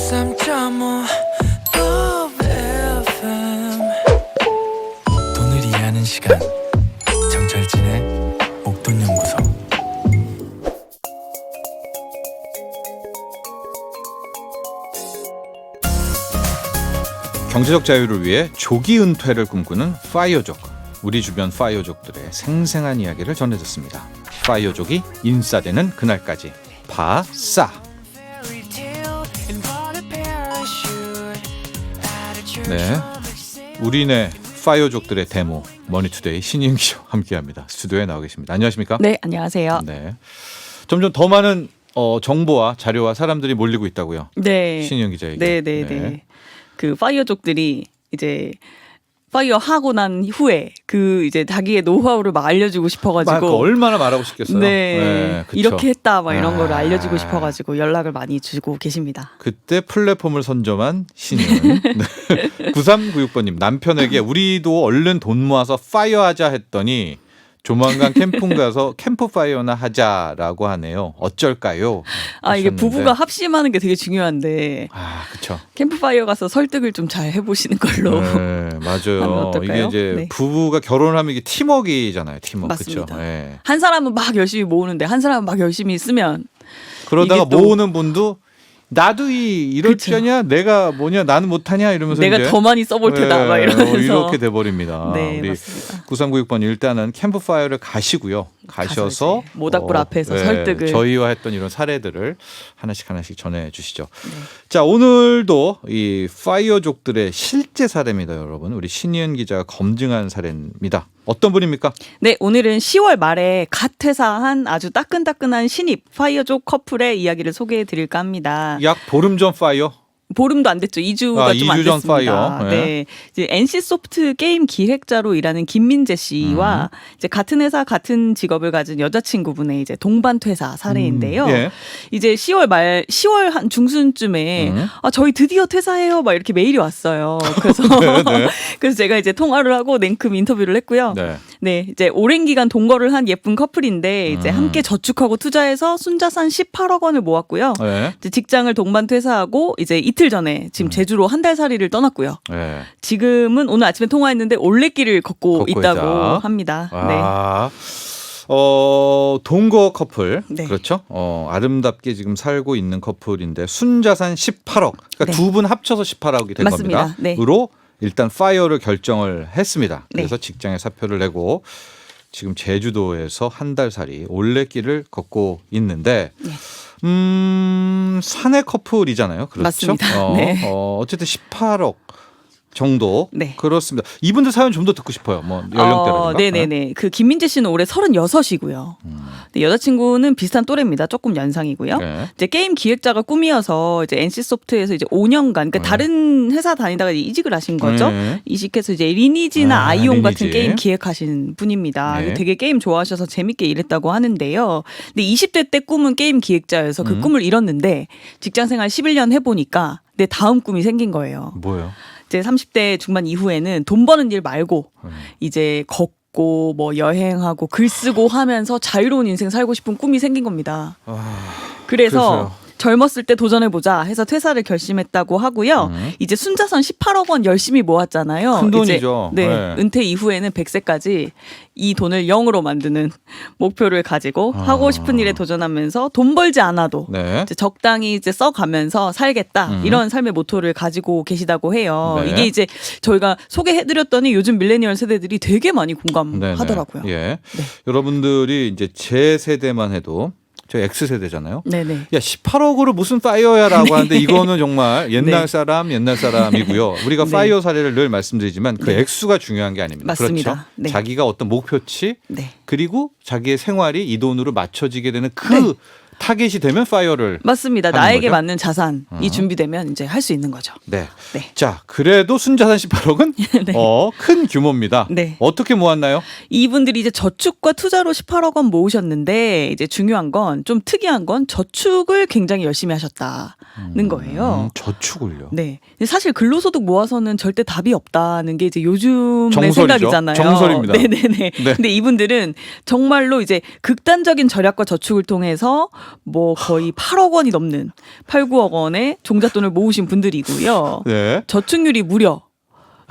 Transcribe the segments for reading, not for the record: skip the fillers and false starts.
103.5 FM 돈을 이해하는 시간 정철진의 목돈연구소. 경제적 자유를 위해 조기 은퇴를 꿈꾸는 파이어족, 우리 주변 파이어족들의 생생한 이야기를 전해줬습니다. 파이어족이 인싸되는 그날까지 파싸. 네, 우리네 파이어족들의 데모 머니투데이 신이은 기자와 함께합니다. 스튜디오에 나와 계십니다. 안녕하십니까? 네, 안녕하세요. 네, 점점 더 많은 정보와 자료와 사람들이 몰리고 있다고요. 네, 신이은 기자에게. 네. 그 파이어족들이 이제 파이어 하고 난 후에 그 이제 자기의 노하우를 막 알려주고 싶어가지고 얼마나 말하고 싶겠어요. 네, 그쵸? 이렇게 했다 막 이런 거를 알려주고 싶어가지고 연락을 많이 주고 계십니다. 그때 플랫폼을 선점한 신이은. 네. 9396번님, 남편에게 우리도 얼른 돈 모아서 파이어하자 했더니 조만간 캠핑 가서 캠프파이어나 하자라고 하네요. 어쩔까요? 이게 하셨는데. 부부가 합심하는 게 되게 중요한데 그렇죠. 캠프파이어 가서 설득을 좀 잘 해보시는 걸로. 네, 하면 맞아요. 어떨까요? 이게 이제 네. 부부가 결혼을 하면 이게 팀워크잖아요. 팀워크. 맞습니다. 그렇죠. 네. 한 사람은 막 열심히 모으는데 한 사람은 막 열심히 쓰면 그러다가 이게 또- 모으는 분도 나도 이럴 그쵸. 줄이냐, 내가 뭐냐, 나는 못하냐 이러면서 내가 이제 더 많이 써볼 테다 막 이러면서 이렇게 돼버립니다. 네, 우리 맞습니다. 9396번 일단은 캠프파이어를 가시고요. 가셔서 이제 모닥불 앞에서 설득을. 저희와 했던 이런 사례들을 하나씩 전해 주시죠. 자, 오늘도 이 파이어족들의 실제 사례입니다, 여러분. 우리 신이은 기자가 검증한 사례입니다. 어떤 분입니까? 네, 오늘은 10월 말에 갓 퇴사한 아주 따끈따끈한 신입 파이어족 커플의 이야기를 소개해 드릴까 합니다. 약 보름 전 파이어. 보름도 안 됐죠. 2주가 좀 안 2주 전 됐습니다. 파이어. 네. 네. 이제 NC소프트 게임 기획자로 일하는 김민재 씨와 이제 같은 회사 같은 직업을 가진 여자친구분의 이제 동반 퇴사 사례인데요. 예. 이제 10월 한 중순쯤에 저희 드디어 퇴사해요. 막 이렇게 메일이 왔어요. 그래서 네. 그래서 제가 이제 통화를 하고 냉큼 인터뷰를 했고요. 네. 네, 이제 오랜 기간 동거를 한 예쁜 커플인데 이제 함께 저축하고 투자해서 순자산 18억 원을 모았고요. 네. 이제 직장을 동반 퇴사하고 이제 이틀 전에 지금 제주로 한 달 살이를 떠났고요. 네. 지금은 오늘 아침에 통화했는데 올레길을 걷고 걷고 있다고 있다. 합니다. 동거 커플. 네. 그렇죠. 아름답게 지금 살고 있는 커플인데 순자산 18억. 그러니까 네. 두 분 합쳐서 18억이 된 맞습니다. 겁니다. 네. 으로 일단 파이어를 결정을 했습니다. 네. 그래서 직장에 사표를 내고 지금 제주도에서 한 달 살이 올레길을 걷고 있는데 네. 사내 커플이잖아요. 그렇죠? 맞습니다. 네. 어쨌든 18억 정도. 네. 그렇습니다. 이분들 사연 좀 더 듣고 싶어요. 뭐 연령대라든가. 네네네. 그 김민재 씨는 올해 36이고요. 여자친구는 비슷한 또래입니다. 조금 연상이고요. 네. 이제 게임 기획자가 꿈이어서 이제 NC소프트에서 이제 5년간 그러니까 다른 회사 다니다가 이직을 하신 거죠. 네. 이직해서 이제 리니지나 아이온 같은 리니지. 게임 기획하신 분입니다. 네. 되게 게임 좋아하셔서 재밌게 일했다고 하는데요. 근데 20대 때 꿈은 게임 기획자여서 그 꿈을 이뤘는데 직장생활 11년 해보니까 내 다음 꿈이 생긴 거예요. 뭐예요? 이제 30대 중반 이후에는 돈 버는 일 말고 이제 걷고 뭐 여행하고 글 쓰고 하면서 자유로운 인생 살고 싶은 꿈이 생긴 겁니다. 그래서 글쎄요. 젊었을 때 도전해보자 해서 퇴사를 결심했다고 하고요. 이제 순자산 18억 원 열심히 모았잖아요. 큰 돈이죠. 이제 네. 은퇴 이후에는 100세까지 이 돈을 0으로 만드는 목표를 가지고 하고 싶은 일에 도전하면서 돈 벌지 않아도 네. 이제 적당히 이제 써가면서 살겠다 이런 삶의 모토를 가지고 계시다고 해요. 네. 이게 이제 저희가 소개해드렸더니 요즘 밀레니얼 세대들이 되게 많이 공감하더라고요. 네네. 예. 여러분들이 이제 제 세대만 해도 저 X세대잖아요. 네네. 야, 18억으로 무슨 파이어야라고 하는데 이거는 정말 옛날 네. 사람이고요. 우리가 네. 파이어 사례를 늘 말씀드리지만 그 네. 액수가 중요한 게 아닙니다. 맞습니다. 그렇죠? 네. 자기가 어떤 목표치 네. 그리고 자기의 생활이 이 돈으로 맞춰지게 되는 그 네. 타겟이 되면 파이어를 맞습니다. 하는 나에게 거죠? 맞는 자산이 준비되면 이제 할 수 있는 거죠. 네. 네. 자, 그래도 순자산 18억은 네. 큰 규모입니다. 네. 어떻게 모았나요? 이분들이 이제 저축과 투자로 18억 원 모으셨는데 이제 중요한 건 좀 특이한 건 저축을 굉장히 열심히 하셨다는 거예요. 저축을요. 네. 근데 사실 근로소득 모아서는 절대 답이 없다는 게 이제 요즘의 정설이죠. 생각이잖아요. 정설입니다. 네네네. 네. 근데 이분들은 정말로 이제 극단적인 절약과 저축을 통해서 뭐 거의 8억 원이 넘는 8, 9억 원의 종잣돈을 모으신 분들이고요. 네. 저축률이 무려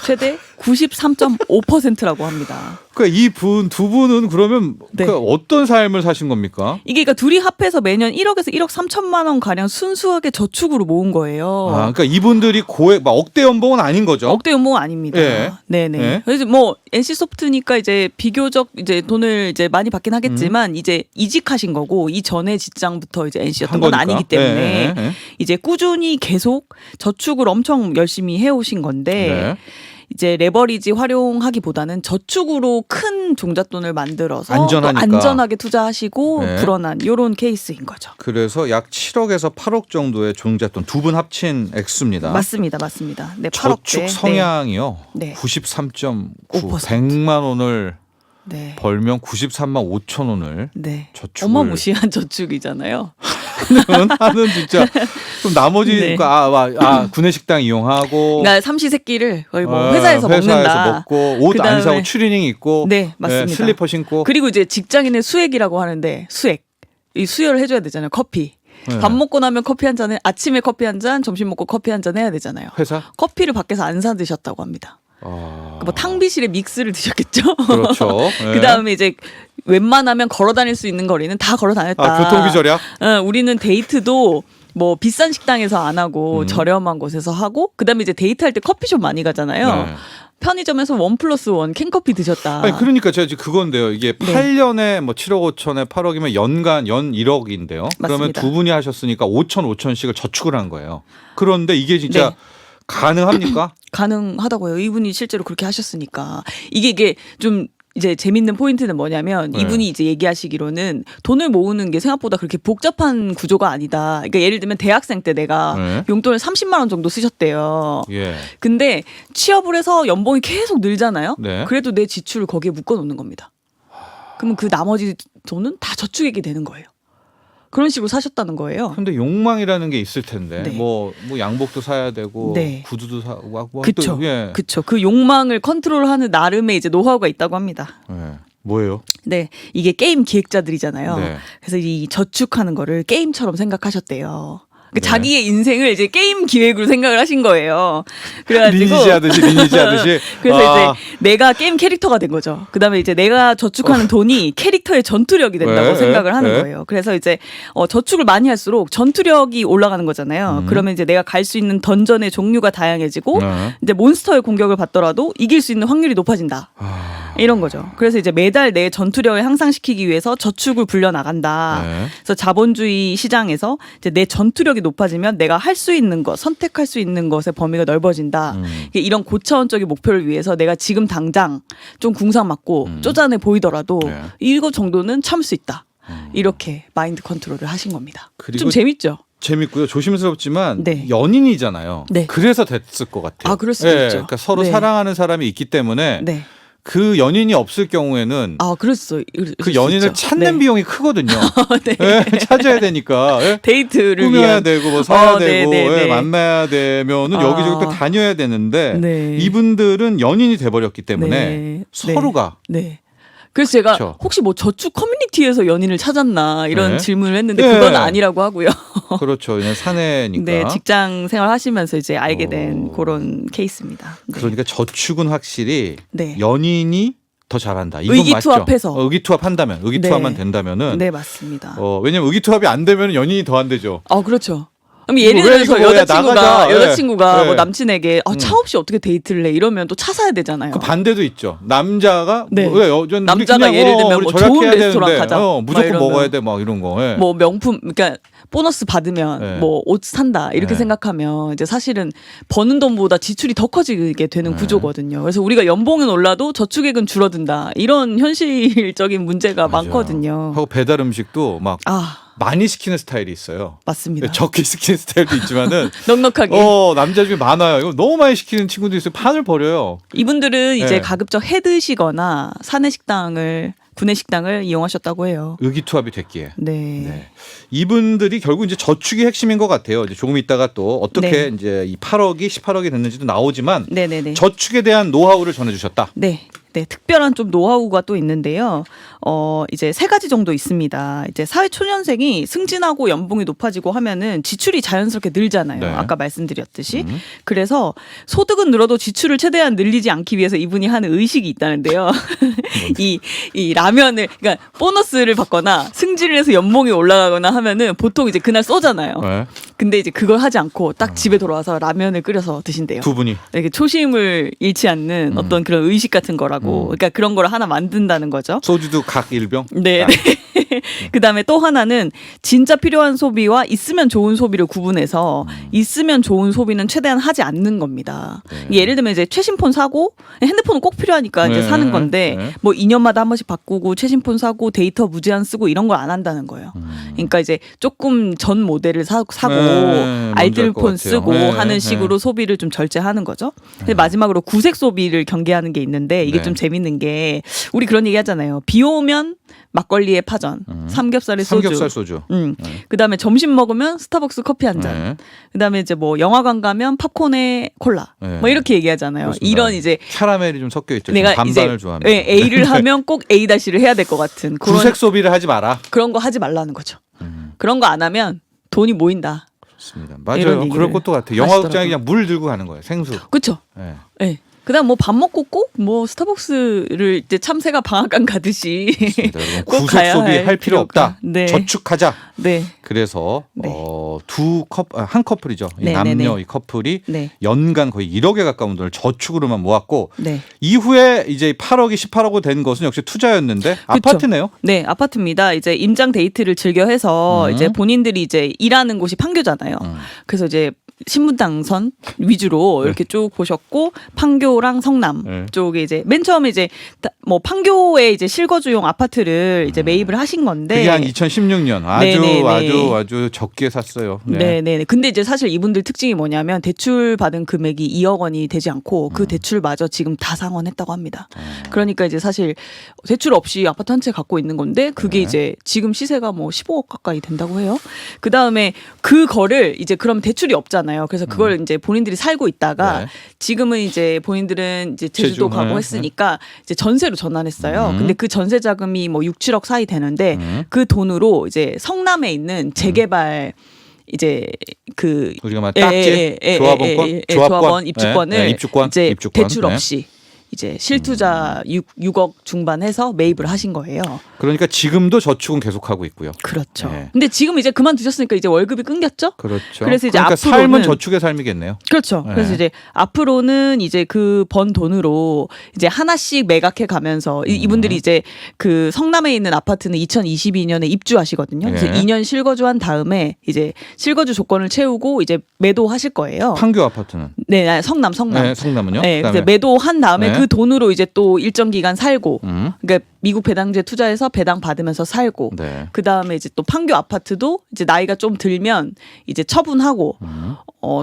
최대 93.5%라고 합니다. 그러니까 두 분은 그러면 네. 그 어떤 삶을 사신 겁니까? 이게 그러니까 둘이 합해서 매년 1억에서 1억 3천만 원 가량 순수하게 저축으로 모은 거예요. 아, 그러니까 이분들이 막 억대 연봉은 아닌 거죠? 억대 연봉은 아닙니다. 예. 네네. 예. 그래서 뭐 NC 소프트니까 이제 비교적 이제 돈을 이제 많이 받긴 하겠지만 이제 이직하신 거고 이 전에 직장부터 이제 NC였던 한 건 거니까. 아니기 때문에 예, 예, 예. 이제 꾸준히 계속 저축을 엄청 열심히 해오신 건데. 네. 이제 레버리지 활용하기보다는 저축으로 큰 종잣돈을 만들어서 안전하니까. 또 안전하게 투자하시고 네. 불어난 이런 케이스인 거죠. 그래서 약 7억에서 8억 정도의 종잣돈 두 분 합친 액수입니다. 맞습니다. 네, 8억대. 저축 성향이요. 네. 93.9. 5%. 100만 원을 네. 벌면 93만 5천 원을 네. 저축을 어마무시한 저축이잖아요. 하는 진짜 그럼 나머지 네. 구내식당 이용하고 그러니까 삼시세끼를 거의 뭐 회사에서 회사에서 먹는다. 먹고 옷 안 그다음에- 사고 추리닝 입고 네, 맞습니다. 슬리퍼 신고 그리고 이제 직장인의 수액이라고 하는데 수액. 이 수혈을 해줘야 되잖아요. 커피. 네. 밥 먹고 나면 커피 한 잔에 아침에 커피 한 잔, 점심 먹고 커피 한 잔 해야 되잖아요. 회사 커피를 밖에서 안 사 드셨다고 합니다. 뭐 탕비실에 믹스를 드셨겠죠. 그렇죠. 네. 그 다음에 이제 웬만하면 걸어 다닐 수 있는 거리는 다 걸어 다녔다. 교통비 절약 우리는 데이트도 뭐 비싼 식당에서 안 하고 저렴한 곳에서 하고 그다음에 이제 데이트할 때 커피숍 많이 가잖아요. 네. 편의점에서 1+1 캔커피 드셨다. 아니 그러니까 제가 지금 그건데요. 이게 네. 8년에 뭐 7억 5천에 8억이면 연 1억인데요. 그러면 맞습니다. 두 분이 하셨으니까 5천씩을 저축을 한 거예요. 그런데 이게 진짜 네. 가능합니까? 가능하다고요. 이분이 실제로 그렇게 하셨으니까. 이게 좀 이제 재밌는 포인트는 뭐냐면 네. 이분이 이제 얘기하시기로는 돈을 모으는 게 생각보다 그렇게 복잡한 구조가 아니다. 그러니까 예를 들면 대학생 때 내가 네. 용돈을 30만 원 정도 쓰셨대요. 예. 근데 취업을 해서 연봉이 계속 늘잖아요. 네. 그래도 내 지출을 거기에 묶어 놓는 겁니다. 그러면 그 나머지 돈은 다 저축액이 되는 거예요. 그런 식으로 사셨다는 거예요. 근데 욕망이라는 게 있을 텐데 네. 뭐 양복도 사야 되고 네. 구두도 사고 뭐 그쵸. 또, 예. 그쵸. 그 욕망을 컨트롤하는 나름의 이제 노하우가 있다고 합니다. 예. 뭐예요? 네, 이게 게임 기획자들이잖아요. 네. 그래서 이 저축하는 거를 게임처럼 생각하셨대요. 그 네. 자기의 인생을 이제 게임 기획으로 생각을 하신 거예요. 그래가지고 리니지 하듯이 그래서 이제 내가 게임 캐릭터가 된 거죠. 그다음에 이제 내가 저축하는 돈이 캐릭터의 전투력이 된다고 네, 생각을 하는 네. 거예요. 그래서 이제 저축을 많이 할수록 전투력이 올라가는 거잖아요. 그러면 이제 내가 갈 수 있는 던전의 종류가 다양해지고 네. 이제 몬스터의 공격을 받더라도 이길 수 있는 확률이 높아진다. 이런 거죠. 그래서 이제 매달 내 전투력을 향상시키기 위해서 저축을 불려 나간다. 네. 그래서 자본주의 시장에서 이제 내 전투력이 높아지면 내가 할 수 있는 것, 선택할 수 있는 것의 범위가 넓어진다. 이런 고차원적인 목표를 위해서 내가 지금 당장 좀 궁상 맞고 쪼잔해 보이더라도 네. 이거 정도는 참을 수 있다. 이렇게 마인드 컨트롤을 하신 겁니다. 그리고 좀 재밌죠? 재밌고요. 조심스럽지만 네. 연인이잖아요. 네. 그래서 됐을 것 같아요. 아, 그럴 수도 있죠. 그러니까 서로 네. 사랑하는 사람이 있기 때문에 네. 그 연인이 없을 경우에는 그랬어. 그 연인을 찾는 네. 비용이 크거든요. 네. 예, 찾아야 되니까. 예. 데이트를 꾸며야 위한 되고 뭐 사야 네, 되고 네, 예, 네. 만나야 되면은 여기저기 또 다녀야 되는데 네. 이분들은 연인이 돼버렸기 때문에 네. 서로가 네. 그래서 제가 그렇죠. 혹시 뭐 저축 커뮤니티에서 연인을 찾았나 이런 네. 질문을 했는데 네. 그건 아니라고 하고요. 그렇죠. 그냥 사내니까. 네, 직장 생활 하시면서 이제 알게 된 어. 그런 케이스입니다. 네. 그러니까 저축은 확실히 네. 연인이 더 잘한다. 이건 의기투합해서. 맞죠. 의기투합한다면 의기투합만 네. 된다면은 네, 맞습니다. 왜냐면 의기투합이 안 되면 연인이 더 안 되죠. 그렇죠. 그럼 예를 왜 들어서 이거 뭐야, 나가자. 여자친구가 예. 뭐 남친에게 차 없이 어떻게 데이트를 해 이러면 또 차 사야 되잖아요. 그 반대도 있죠. 남자가 네. 남자가 예를 들면 뭐 좋은 레스토랑 가자. 막 무조건 이러면. 먹어야 돼. 막 이런 거. 예. 뭐 명품 그러니까 보너스 받으면 네. 뭐 옷 산다 이렇게 네. 생각하면 이제 사실은 버는 돈보다 지출이 더 커지게 되는 네. 구조거든요. 그래서 우리가 연봉은 올라도 저축액은 줄어든다 이런 현실적인 문제가 맞아요. 많거든요. 하고 배달 음식도 막 많이 시키는 스타일이 있어요. 맞습니다. 적게 시키는 스타일도 있지만은 넉넉하게. 남자 중에 많아요. 이거 너무 많이 시키는 친구도 있어요. 판을 버려요. 이분들은 이제 네. 가급적 해 드시거나 구내식당을 이용하셨다고 해요. 의기투합이 됐기에. 네. 네. 이분들이 결국 이제 저축이 핵심인 것 같아요. 이제 조금 있다가 또 어떻게 네. 이제 이 8억이 18억이 됐는지도 나오지만 네네네. 저축에 대한 노하우를 전해주셨다. 네. 네, 특별한 좀 노하우가 또 있는데요. 이제 3가지 정도 있습니다. 이제 사회초년생이 승진하고 연봉이 높아지고 하면은 지출이 자연스럽게 늘잖아요. 네. 아까 말씀드렸듯이. 그래서 소득은 늘어도 지출을 최대한 늘리지 않기 위해서 이분이 하는 의식이 있다는데요. 이 라면을, 그러니까 보너스를 받거나 승진을 해서 연봉이 올라가거나 하면은 보통 이제 그날 쏘잖아요. 네. 근데 이제 그걸 하지 않고 딱 집에 돌아와서 라면을 끓여서 드신대요. 두 분이. 이렇게 초심을 잃지 않는 어떤 그런 의식 같은 거라고. 그러니까 그런 거를 하나 만든다는 거죠. 소주도 각 1병? 네. 아, 그다음에 또 하나는 진짜 필요한 소비와 있으면 좋은 소비를 구분해서 있으면 좋은 소비는 최대한 하지 않는 겁니다. 네. 예를 들면 이제 최신폰 사고 핸드폰은 꼭 필요하니까 이제 네. 사는 건데 네. 뭐 2년마다 한 번씩 바꾸고 최신폰 사고 데이터 무제한 쓰고 이런 걸 안 한다는 거예요. 그러니까 이제 조금 전 모델을 사고 네, 뭔지 알 것 알뜰폰 같아요. 쓰고 네, 하는 네. 식으로 소비를 좀 절제하는 거죠. 근데 마지막으로 구색 소비를 경계하는 게 있는데 이게 네. 좀 재밌는 게 우리 그런 얘기 하잖아요. 비 오면 막걸리에 파전, 삼겹살에 소주. 삼겹살 소주. 그다음에 점심 먹으면 스타벅스 커피 한 잔. 네. 그다음에 이제 뭐 영화관 가면 팝콘에 콜라. 네. 뭐 이렇게 얘기하잖아요. 그렇습니다. 이런 이제 캐러멜이 좀 섞여 있죠. 내가 반반을 이제 좋아합니다. 예, A를 하면 꼭 A-를 해야 될 것 같은 그런 구색 소비를 하지 마라. 그런 거 하지 말라는 거죠. 그런 거 안 하면 돈이 모인다. 그렇습니다. 이런 맞아요. 얘기를 그럴 것도 같아요. 영화극장에 그냥 물 들고 가는 거예요. 생수. 그렇죠? 네. 예. 그다음 뭐 밥 먹고 꼭 뭐 스타벅스를 이제 참새가 방앗간 가듯이 그렇습니다. 여러분, 꼭 구색 가야 소비 할 할 필요 필요가. 없다. 네. 저축하자. 네. 그래서 네. 한 커플이죠. 이 네, 남녀 네, 네. 이 커플이 네. 연간 거의 1억에 가까운 돈을 저축으로만 모았고 네. 이후에 이제 8억이 18억이 된 것은 역시 투자였는데 아파트네요. 네, 아파트입니다. 이제 임장 데이트를 즐겨 해서 이제 본인들이 이제 일하는 곳이 판교잖아요. 그래서 이제 신분당선 위주로 이렇게 쭉 보셨고 판교랑 성남 네. 쪽에 이제 맨 처음에 이제 뭐 판교에 이제 실거주용 아파트를 이제 매입을 하신 건데 그게 한 2016년 네네네. 아주 적게 샀어요. 네, 네. 근데 이제 사실 이분들 특징이 뭐냐면 대출 받은 금액이 2억 원이 되지 않고 그 대출마저 지금 다 상환했다고 합니다. 그러니까 이제 사실 대출 없이 아파트 한 채 갖고 있는 건데 그게 네. 이제 지금 시세가 뭐 15억 가까이 된다고 해요. 그 다음에 그 거를 이제 그럼 대출이 없잖아요. 그래서 그걸 이제 본인들이 살고 있다가 네. 지금은 이제 본인들은 이제 제주도 제주, 가고 네, 했으니까 이제 전세로 전환했어요. 근데 그 전세 자금이 뭐 6, 7억 사이 되는데 그 돈으로 이제 성남에 있는 재개발 이제 그 우리가 막 딱지 조합원권, 조합원 입주권을 네, 입주권, 이제 입주권. 대출 네. 없이 이제 실투자 6억 중반해서 매입을 하신 거예요. 그러니까 지금도 저축은 계속하고 있고요. 그렇죠. 네. 근데 지금 이제 그만두셨으니까 이제 월급이 끊겼죠? 그렇죠. 그래서 이제 그러니까 앞으로는 삶은 저축의 삶이겠네요. 그렇죠. 네. 그래서 이제 앞으로는 이제 그 번 돈으로 이제 하나씩 매각해 가면서 이분들이 이제 그 성남에 있는 아파트는 2022년에 입주하시거든요. 그래서 네. 2년 실거주한 다음에 이제 실거주 조건을 채우고 이제 매도하실 거예요. 판교 아파트는 네, 성남. 네, 성남은요? 네, 그다음에 그래서 매도한 다음에 네. 그 돈으로 이제 또 일정 기간 살고, 음. 그러니까 미국 배당주에 투자해서 배당 받으면서 살고, 네. 그 다음에 이제 또 판교 아파트도 이제 나이가 좀 들면 이제 처분하고,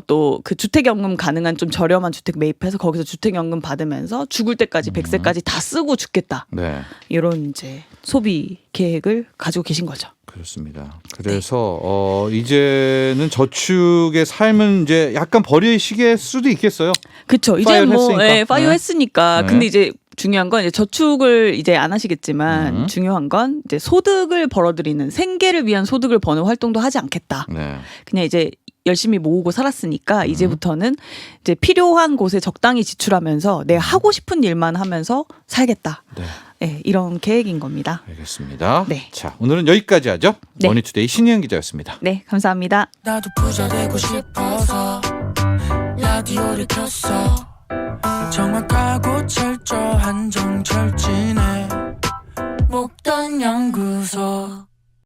또 그 주택연금 가능한 좀 저렴한 주택 매입해서 거기서 주택연금 받으면서 죽을 때까지 100세까지 다 쓰고 죽겠다. 네. 이런 이제 소비 계획을 가지고 계신 거죠. 그렇습니다. 그래서 이제는 저축의 삶은 이제 약간 버리시게 수도 있겠어요. 그렇죠. 이제 파이어 뭐 했으니까. 예, 파이어 네. 했으니까. 네. 근데 이제 중요한 건 이제 저축을 이제 안 하시겠지만 중요한 건 이제 소득을 벌어들이는 생계를 위한 소득을 버는 활동도 하지 않겠다. 네. 그냥 이제 열심히 모으고 살았으니까 이제부터는 이제 필요한 곳에 적당히 지출하면서 내가 하고 싶은 일만 하면서 살겠다. 네. 네, 이런 계획인 겁니다. 알겠습니다. 네. 자, 오늘은 여기까지 하죠. 네. 머니투데이 신희영 기자였습니다. 네, 감사합니다. 나도 부자 되고 싶어서 라디오를 켰어. 정확하고 철저한 정철진의 목돈 연구소.